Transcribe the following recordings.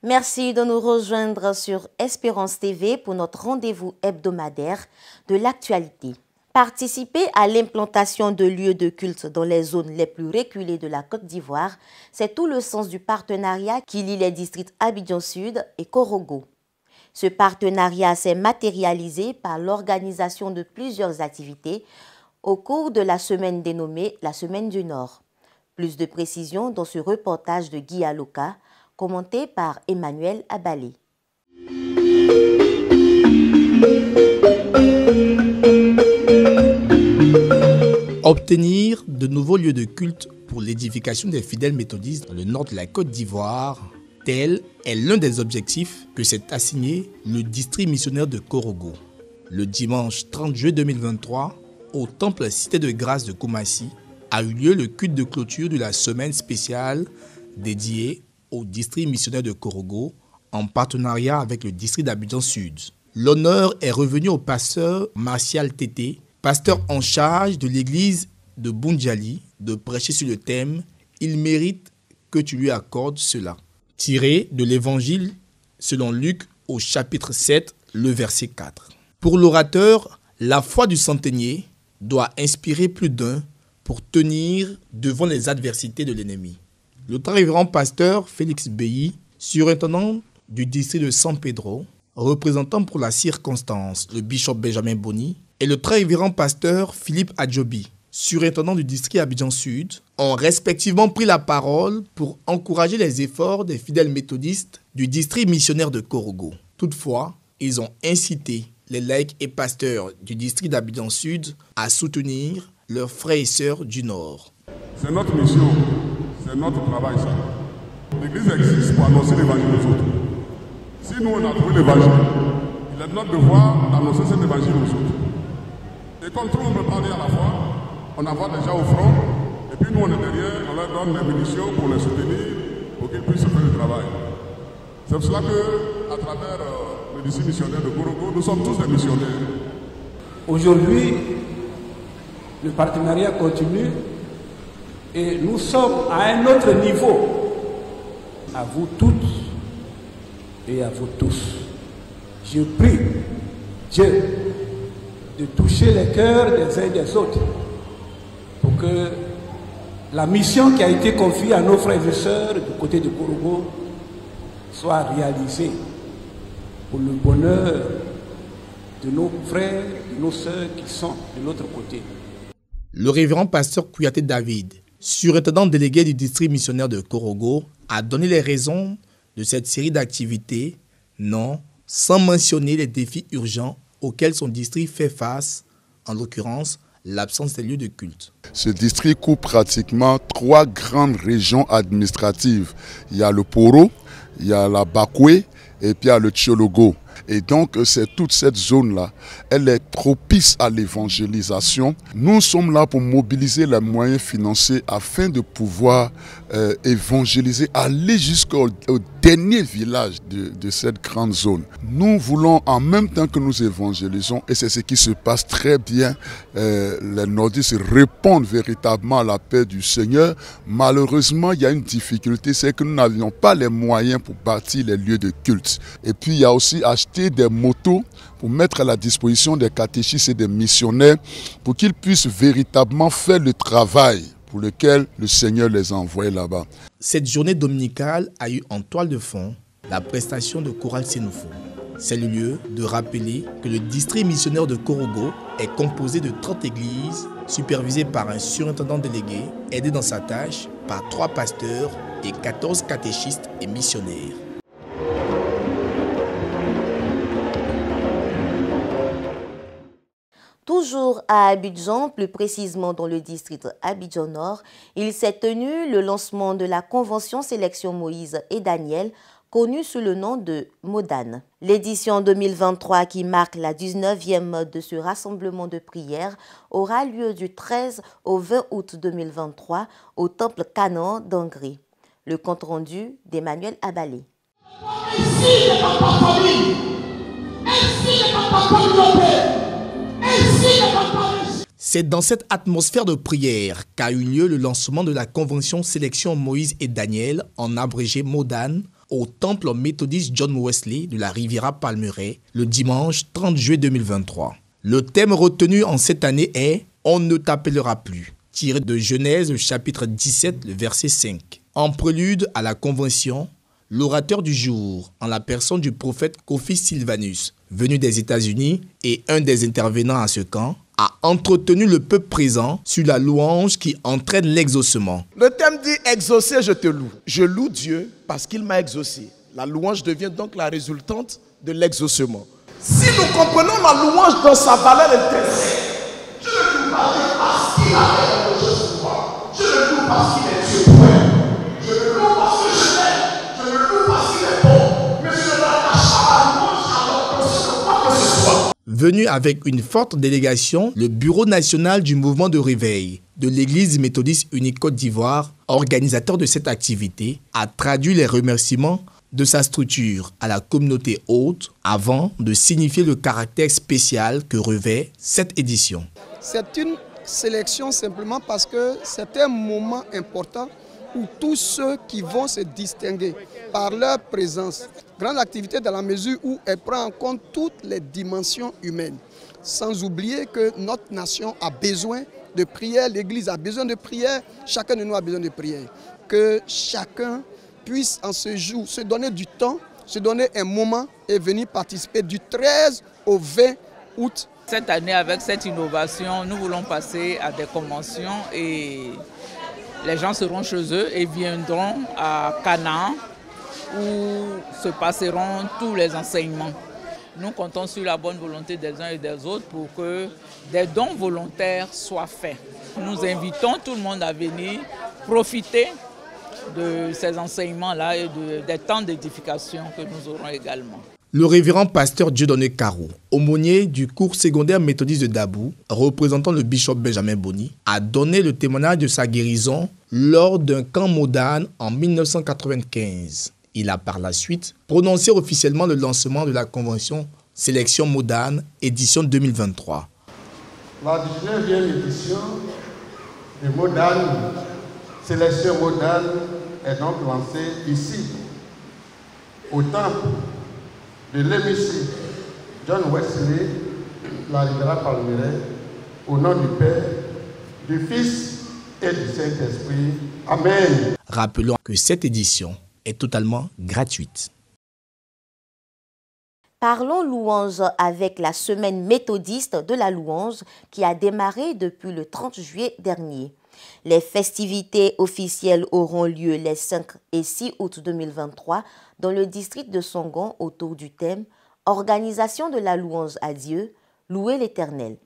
Merci de nous rejoindre sur Espérance TV pour notre rendez-vous hebdomadaire de l'actualité. Participer à l'implantation de lieux de culte dans les zones les plus reculées de la Côte d'Ivoire, c'est tout le sens du partenariat qui lie les districts Abidjan Sud et Korogo. Ce partenariat s'est matérialisé par l'organisation de plusieurs activités au cours de la semaine dénommée la Semaine du Nord. Plus de précisions dans ce reportage de Guy Aloka, commenté par Emmanuel Abalé. Obtenir de nouveaux lieux de culte pour l'édification des fidèles méthodistes dans le nord de la Côte d'Ivoire, tel est l'un des objectifs que s'est assigné le district missionnaire de Korogo. Le dimanche 30 juillet 2023, au temple Cité de Grâce de Koumassi, a eu lieu le culte de clôture de la semaine spéciale dédiée au district missionnaire de Korogo en partenariat avec le district d'Abidjan Sud. L'honneur est revenu au pasteur Martial Tété, pasteur en charge de l'église de Bundjali, de prêcher sur le thème « Il mérite que tu lui accordes cela », tiré de l'évangile selon Luc au chapitre 7, le verset 4. Pour l'orateur, la foi du centenier doit inspirer plus d'un pour tenir devant les adversités de l'ennemi. Le très révérend pasteur Félix Beyi, surintendant du district de San Pedro, représentant pour la circonstance le bishop Benjamin Boni, et le très révérend pasteur Philippe Adjobi, surintendant du district Abidjan Sud, ont respectivement pris la parole pour encourager les efforts des fidèles méthodistes du district missionnaire de Korogo. Toutefois, ils ont incité les laïcs et pasteurs du district d'Abidjan Sud à soutenir leurs frères et sœurs du Nord. C'est notre mission, c'est notre travail ça. L'Église existe pour annoncer l'évangile aux autres. Si nous on a trouvé l'évangile, il est de notre devoir d'annoncer cet évangile aux autres. Et comme tout le monde peut parler à la fois, on envoie des gens au front, et puis nous on est derrière, on leur donne des munitions pour les soutenir, pour qu'ils puissent faire le travail. C'est pour cela que, à travers le district missionnaire de Korogo, nous sommes tous des missionnaires. Aujourd'hui, le partenariat continue et nous sommes à un autre niveau. À vous toutes et à vous tous. Je prie Dieu de toucher les cœurs des uns et des autres pour que la mission qui a été confiée à nos frères et sœurs du côté de Korogo soit réalisée pour le bonheur de nos frères et nos sœurs qui sont de l'autre côté. Le révérend pasteur Kouyaté David, surintendant délégué du district missionnaire de Korogo, a donné les raisons de cette série d'activités, non sans mentionner les défis urgents auxquels son district fait face, en l'occurrence l'absence des lieux de culte. Ce district coupe pratiquement 3 grandes régions administratives. Il y a le Poro, il y a la Bakwe et puis il y a le Tchologo. Et donc, c'est toute cette zone-là, elle est propice à l'évangélisation. Nous sommes là pour mobiliser les moyens financiers afin de pouvoir évangéliser, aller jusqu'au dernier village de cette grande zone. Nous voulons, en même temps que nous évangélisons, et c'est ce qui se passe très bien, les nordistes répondent véritablement à l'appel du Seigneur. Malheureusement, il y a une difficulté, c'est que nous n'avions pas les moyens pour bâtir les lieux de culte. Et puis, il y a aussi acheter des motos pour mettre à la disposition des catéchistes et des missionnaires pour qu'ils puissent véritablement faire le travail pour lequel le Seigneur les a envoyés là-bas. Cette journée dominicale a eu en toile de fond la prestation de Chorale Sénoufo. C'est le lieu de rappeler que le district missionnaire de Korogo est composé de 30 églises, supervisées par un surintendant délégué, aidé dans sa tâche par 3 pasteurs et 14 catéchistes et missionnaires. Toujours à Abidjan, plus précisément dans le district Abidjan Nord, il s'est tenu le lancement de la convention Sélection Moïse et Daniel, connue sous le nom de Modane. L'édition 2023, qui marque la 19e de ce rassemblement de prière, aura lieu du 13 au 20 août 2023 au temple Canaan d'Angré. Le compte rendu d'Emmanuel Abalé. C'est dans cette atmosphère de prière qu'a eu lieu le lancement de la convention Sélection Moïse et Daniel, en abrégé Modane, au temple méthodiste John Wesley de la Riviera Palmeraie le dimanche 30 juillet 2023. Le thème retenu en cette année est « On ne t'appellera plus », tiré de Genèse chapitre 17, le verset 5. En prélude à la convention, l'orateur du jour, en la personne du prophète Kofi Sylvanus, venu des États-Unis et un des intervenants à ce camp, a entretenu le peuple présent sur la louange qui entraîne l'exaucement. Le thème dit « Exaucé, je te loue ». Je loue Dieu parce qu'il m'a exaucé. La louange devient donc la résultante de l'exaucement. Si nous comprenons la louange dans sa valeur intrinsèque, je ne loue pas Dieu parce qu'il a fait quelque chose pour moi. Je le loue parce qu'il est Dieu pour moi. Je le loue parce que je l'aime. Je le loue parce qu'il est bon. Mais je ne l'attache pas à la louange alors que ce n'est pas que ce soit. Venu avec une forte délégation, le Bureau national du mouvement de réveil de l'Église méthodiste unique Côte d'Ivoire, organisateur de cette activité, a traduit les remerciements de sa structure à la communauté hôte avant de signifier le caractère spécial que revêt cette édition. C'est une sélection simplement parce que c'est un moment important où tous ceux qui vont se distinguer par leur présence, grande activité dans la mesure où elle prend en compte toutes les dimensions humaines, sans oublier que notre nation a besoin de prière, l'Église a besoin de prière, chacun de nous a besoin de prière. Que chacun puisse en ce jour se donner du temps, se donner un moment et venir participer du 13 au 20 août. Cette année, avec cette innovation, nous voulons passer à des conventions et les gens seront chez eux et viendront à Canaan où se passeront tous les enseignements. Nous comptons sur la bonne volonté des uns et des autres pour que des dons volontaires soient faits. Nous invitons tout le monde à venir profiter de ces enseignements-là et des temps d'édification que nous aurons également. Le révérend pasteur Dieudonné Caro, aumônier du cours secondaire méthodiste de Dabou, représentant le bishop Benjamin Boni, a donné le témoignage de sa guérison lors d'un camp Modane en 1995. Il a par la suite prononcé officiellement le lancement de la convention Sélection Modane, édition 2023. La 19e édition de Modane, Sélection Modane, est donc lancée ici, au temple de l'hémicycle John Wesley, la Riviera Palmeraie, au nom du Père, du Fils et du Saint-Esprit. Amen. Rappelons que cette édition est totalement gratuite. Parlons louange avec la semaine méthodiste de la louange qui a démarré depuis le 30 juillet dernier. Les festivités officielles auront lieu les 5 et 6 août 2023 dans le district de Songon autour du thème « Organisation de la louange à Dieu, louer l'Éternel ».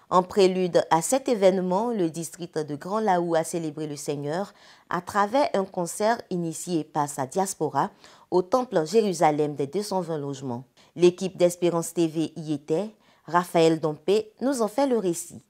En prélude à cet événement, le district de Grand Laou a célébré le Seigneur à travers un concert initié par sa diaspora au temple Jérusalem des 220 logements. L'équipe d'Espérance TV y était. Raphaël Dompé nous en fait le récit.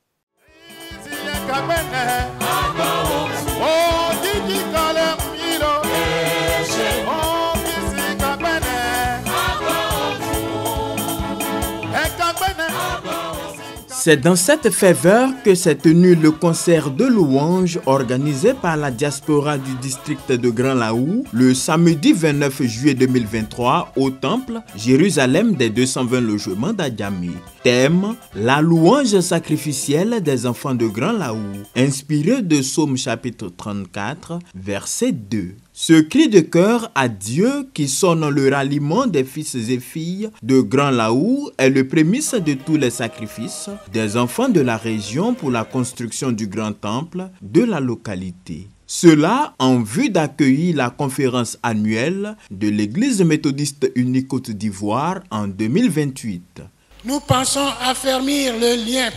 C'est dans cette ferveur que s'est tenu le concert de louange organisé par la diaspora du district de Grand Laou le samedi 29 juillet 2023 au temple Jérusalem des 220 logements d'Adjamé. Thème: la louange sacrificielle des enfants de Grand Laou, inspiré de Psaume chapitre 34, verset 2. Ce cri de cœur à Dieu qui sonne le ralliement des fils et filles de Grand Laou est le prémisse de tous les sacrifices des enfants de la région pour la construction du grand temple de la localité. Cela en vue d'accueillir la conférence annuelle de l'Église méthodiste unique Côte d'Ivoire en 2028. Nous pensons affermir le lien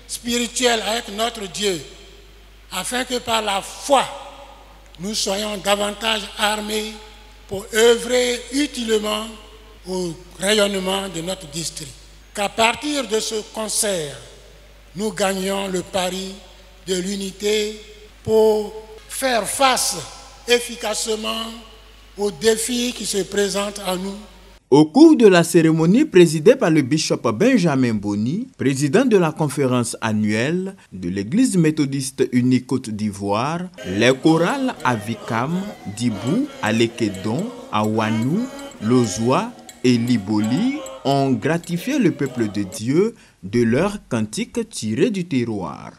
spirituel avec notre Dieu afin que par la foi, nous soyons davantage armés pour œuvrer utilement au rayonnement de notre district. Qu'à partir de ce concert, nous gagnions le pari de l'unité pour faire face efficacement aux défis qui se présentent à nous. Au cours de la cérémonie présidée par le bishop Benjamin Boni, président de la conférence annuelle de l'Église méthodiste unique Côte d'Ivoire, les chorales Avikam, Dibou, Alekedon, Awanou, Lozwa et Liboli ont gratifié le peuple de Dieu de leurs cantiques tirés du terroir.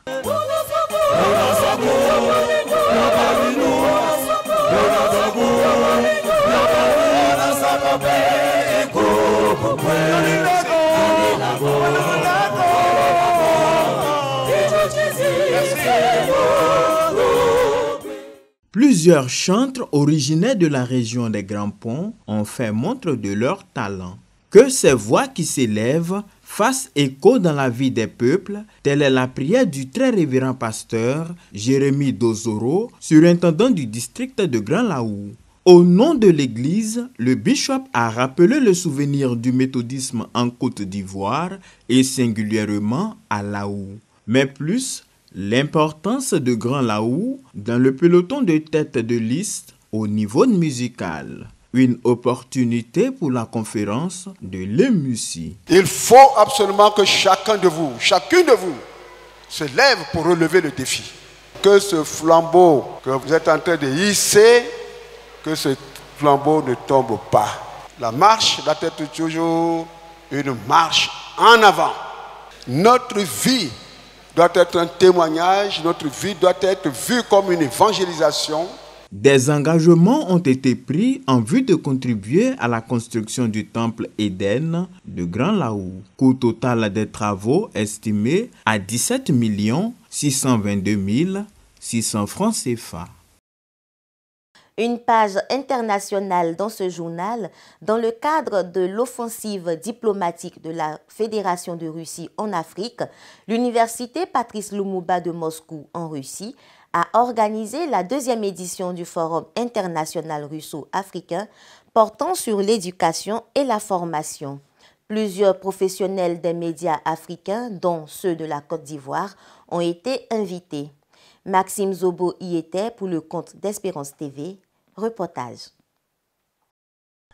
Plusieurs chantres originaires de la région des Grands Ponts ont fait montre de leur talent. Que ces voix qui s'élèvent fassent écho dans la vie des peuples, telle est la prière du très révérend pasteur Jérémie Dozoro, surintendant du district de Grand Laou. Au nom de l'Église, le bishop a rappelé le souvenir du méthodisme en Côte d'Ivoire et singulièrement à Laou. Mais plus, l'importance de Grand Laou dans le peloton de tête de liste au niveau musical. Une opportunité pour la conférence de l'EMUSI. Il faut absolument que chacun de vous, chacune de vous, se lève pour relever le défi. Que ce flambeau que vous êtes en train de hisser, que ce flambeau ne tombe pas. La marche doit être toujours une marche en avant. Notre vie doit être un témoignage, notre vie doit être vue comme une évangélisation. Des engagements ont été pris en vue de contribuer à la construction du temple Éden de Grand Laou. Coût total des travaux estimé à 17 622 600 francs CFA. Une page internationale dans ce journal, dans le cadre de l'offensive diplomatique de la Fédération de Russie en Afrique, l'université Patrice Lumumba de Moscou en Russie a organisé la 2e édition du Forum international russo-africain portant sur l'éducation et la formation. Plusieurs professionnels des médias africains, dont ceux de la Côte d'Ivoire, ont été invités. Maxime Zobo y était pour le compte d'Espérance TV. Reportage.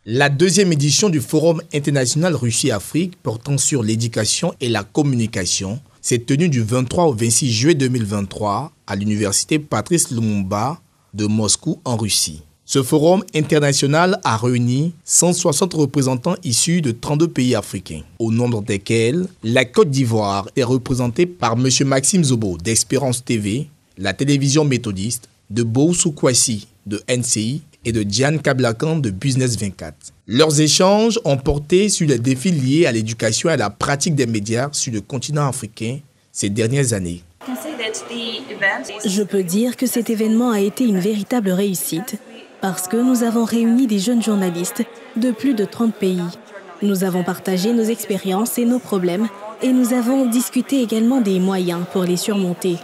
La 2e édition du Forum international Russie-Afrique portant sur l'éducation et la communication s'est tenue du 23 au 26 juillet 2023 à l'université Patrice Lumumba de Moscou en Russie. Ce forum international a réuni 160 représentants issus de 32 pays africains, au nombre desquels la Côte d'Ivoire est représentée par M. Maxime Zobo d'Espérance TV, la télévision méthodiste, de Boussou Kwasi de NCI et de Diane Kablakan de Business 24. Leurs échanges ont porté sur les défis liés à l'éducation et à la pratique des médias sur le continent africain ces dernières années. Je peux dire que cet événement a été une véritable réussite parce que nous avons réuni des jeunes journalistes de plus de 30 pays. Nous avons partagé nos expériences et nos problèmes et nous avons discuté également des moyens pour les surmonter.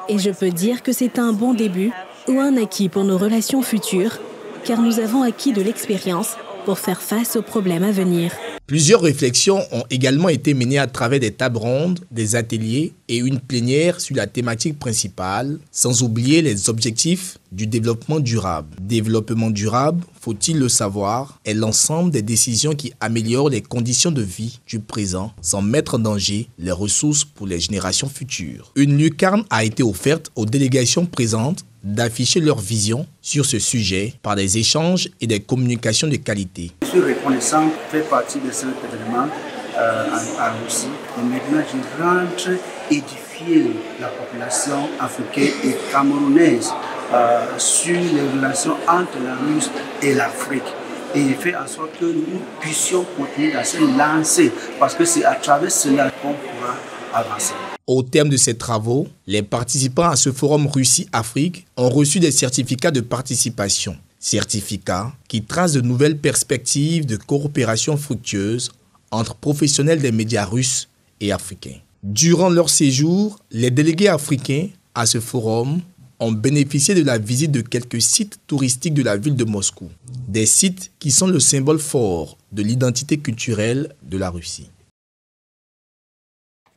Et je peux dire que c'est un bon début ou un acquis pour nos relations futures, car nous avons acquis de l'expérience pour faire face aux problèmes à venir. Plusieurs réflexions ont également été menées à travers des tables rondes, des ateliers et une plénière sur la thématique principale, sans oublier les objectifs du développement durable. Développement durable, faut-il le savoir, est l'ensemble des décisions qui améliorent les conditions de vie du présent sans mettre en danger les ressources pour les générations futures. Une lucarne a été offerte aux délégations présentes d'afficher leur vision sur ce sujet par des échanges et des communications de qualité. Je suis reconnaissant de faire partie de cet événement en Russie. Et maintenant, je rentre édifier la population africaine et camerounaise sur les relations entre la Russie et l'Afrique. Et faire en sorte que nous puissions continuer dans cette lancée, parce que c'est à travers cela qu'on pourra avancer. Au terme de ces travaux, les participants à ce forum Russie-Afrique ont reçu des certificats de participation. Certificats qui tracent de nouvelles perspectives de coopération fructueuse entre professionnels des médias russes et africains. Durant leur séjour, les délégués africains à ce forum ont bénéficié de la visite de quelques sites touristiques de la ville de Moscou. Des sites qui sont le symbole fort de l'identité culturelle de la Russie.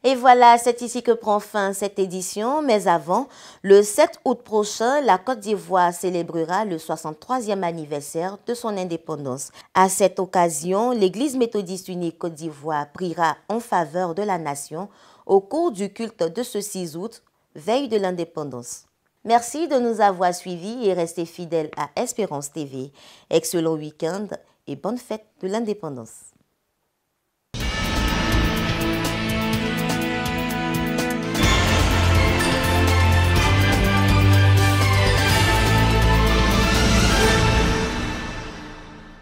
Et voilà, c'est ici que prend fin cette édition. Mais avant, le 7 août prochain, la Côte d'Ivoire célébrera le 63e anniversaire de son indépendance. À cette occasion, l'Église méthodiste unie Côte d'Ivoire priera en faveur de la nation au cours du culte de ce 6 août, veille de l'indépendance. Merci de nous avoir suivis et restez fidèles à Espérance TV. Excellent week-end et bonne fête de l'indépendance.